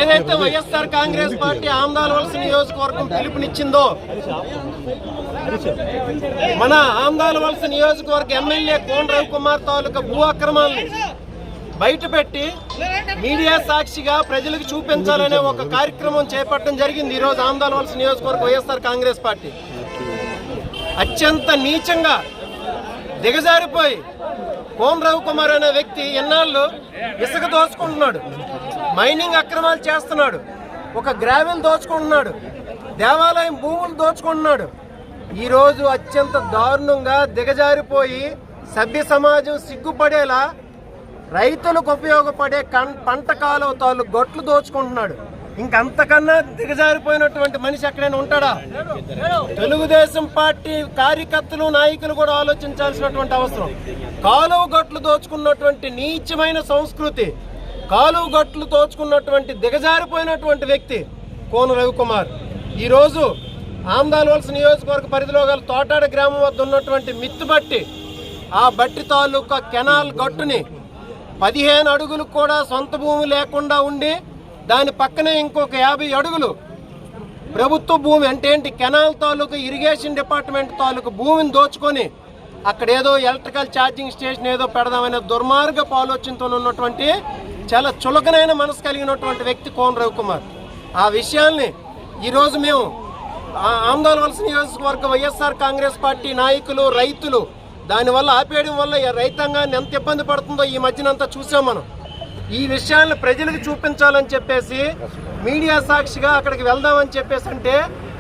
ఏదైతే వైఎస్ఆర్ కాంగ్రెస్ పార్టీ ఆమ్దాలవలస నియోజకవర్గం పిలుపునిచ్చిందో మన ఆమ్దాలవలస నియోజకవర్గ ఎమ్మెల్యే కోన రవికుమార్ తాలూకా భూ అక్రమాలని బయటపెట్టి మీడియా సాక్షిగా ప్రజలకు చూపించాలనే ఒక కార్యక్రమం చేపట్టడం జరిగింది. ఈరోజు ఆమ్దాలవలస నియోజకవర్గం వైఎస్ఆర్ కాంగ్రెస్ పార్టీ అత్యంత నీచంగా దిగజారిపోయి కోన రవికుమార్ అనే వ్యక్తి ఎన్నాళ్ళు ఇసుక దోచుకుంటున్నాడు, మైనింగ్ అక్రమాలు చేస్తున్నాడు, ఒక గ్రావెల్ దోచుకుంటున్నాడు, దేవాలయం భూములు దోచుకుంటున్నాడు. ఈరోజు అత్యంత దారుణంగా దిగజారిపోయి సభ్య సమాజం సిగ్గుపడేలా రైతులకు ఉపయోగపడే పంట కాలువ తాలూ గొట్లు దోచుకుంటున్నాడు. ఇంకంతకన్నా దిగజారిపోయినటువంటి మనిషి ఎక్కడైనా ఉంటాడా? తెలుగుదేశం పార్టీ కార్యకర్తలు నాయకులు కూడా ఆలోచించాల్సినటువంటి అవసరం. కాలువ గట్లు దోచుకున్నటువంటి నీచమైన సంస్కృతి, కాలువ గట్లు దోచుకున్నటువంటి దిగజారిపోయినటువంటి వ్యక్తి కోన రవికుమార్ ఈరోజు ఆమ్దాలవలస నియోజకవర్గ పరిధిలో గల తోటాడ గ్రామం వద్ద ఉన్నటువంటి మిత్తు బట్టి, ఆ బట్టి తాలూకా కెనాల్ గట్టుని 15 అడుగులు కూడా సొంత భూమి లేకుండా ఉండి దాని పక్కనే ఇంకొక 50 అడుగులు ప్రభుత్వ భూమి అంటే ఏంటి కెనాల్ తాలూకు ఇరిగేషన్ డిపార్ట్మెంట్ తాలూకు భూమిని దోచుకొని అక్కడ ఏదో ఎలక్ట్రికల్ ఛార్జింగ్ స్టేషన్ ఏదో పెడదామనే దుర్మార్గపు ఆలోచనతో ఉన్నటువంటి చాలా చులకనైన మనసు కలిగినటువంటి వ్యక్తి కోన రవికుమార్. ఆ విషయాల్ని ఈరోజు మేము ఆమ్దాలవలస నియోజకవర్గ వైఎస్ఆర్ కాంగ్రెస్ పార్టీ నాయకులు, రైతులు దానివల్ల ఆపేయడం వల్ల రైతాంగాన్ని ఎంత ఇబ్బంది పడుతుందో ఈ మధ్యనంతా చూసాం మనం. ఈ విషయాలను ప్రజలకు చూపించాలని చెప్పేసి మీడియా సాక్షిగా అక్కడికి వెళ్దామని చెప్పేసి అంటే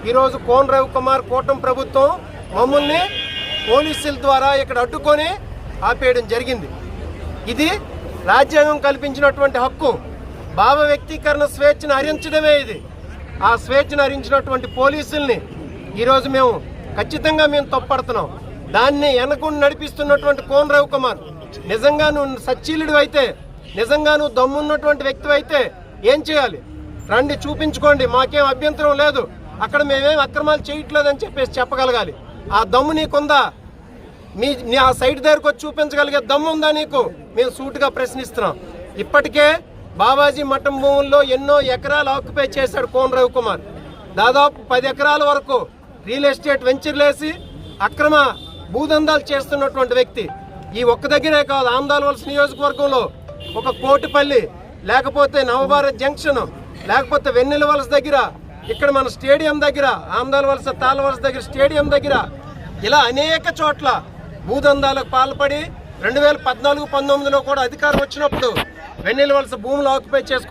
ఈరోజు కోన రవికుమార్ కూటమి ప్రభుత్వం మమ్మల్ని పోలీసుల ద్వారా ఇక్కడ అడ్డుకొని ఆపేయడం జరిగింది. ఇది రాజ్యాంగం కల్పించినటువంటి హక్కు, భావ వ్యక్తీకరణ స్వేచ్ఛను హరించడమే ఇది. ఆ స్వేచ్ఛను హరించినటువంటి పోలీసుల్ని ఈరోజు మేము ఖచ్చితంగా తప్పుపడుతున్నాం. దాన్ని వెనకుండా నడిపిస్తున్నటువంటి కోన రవికుమార్ నిజంగా నువ్వు సచ్చీలుడు అయితే, నిజంగా నువ్వు దమ్మున్నటువంటి వ్యక్తి అయితే ఏం చేయాలి? రండి చూపించుకోండి, మాకేం అభ్యంతరం లేదు, అక్కడ మేమేం అక్రమాలు చేయట్లేదని చెప్పేసి చెప్పగలగాలి. ఆ దమ్ము నీకుందా? నీ ఆ సైట్ దగ్గరకు వచ్చి చూపించగలిగే దమ్ము ఉందా నీకు? మేము సూటుగా ప్రశ్నిస్తున్నాం. ఇప్పటికే బాబాజీ మఠం భూముల్లో ఎన్నో ఎకరాలు ఆక్యుపై చేశాడు కోన రవికుమార్. దాదాపు 10 ఎకరాల వరకు రియల్ ఎస్టేట్ వెంచర్లేసి అక్రమ భూదందాలు చేస్తున్నటువంటి వ్యక్తి. ఈ ఒక్క దగ్గరే కాదు, ఆమ్దాలవలస నియోజకవర్గంలో ఒక కోటిపల్లి, లేకపోతే నవభారత్ జంక్షన్, లేకపోతే వెన్నెలవలస దగ్గర, ఇక్కడ మన స్టేడియం దగ్గర, ఆమ్దాలవలస తాళవలస దగ్గర స్టేడియం దగ్గర, ఇలా అనేక చోట్ల భూదందాలకు పాల్పడి 2014-19లో కూడా అధికారం వచ్చినప్పుడు వెన్నెలవలస భూములు ఆక్యుపై చేసుకుని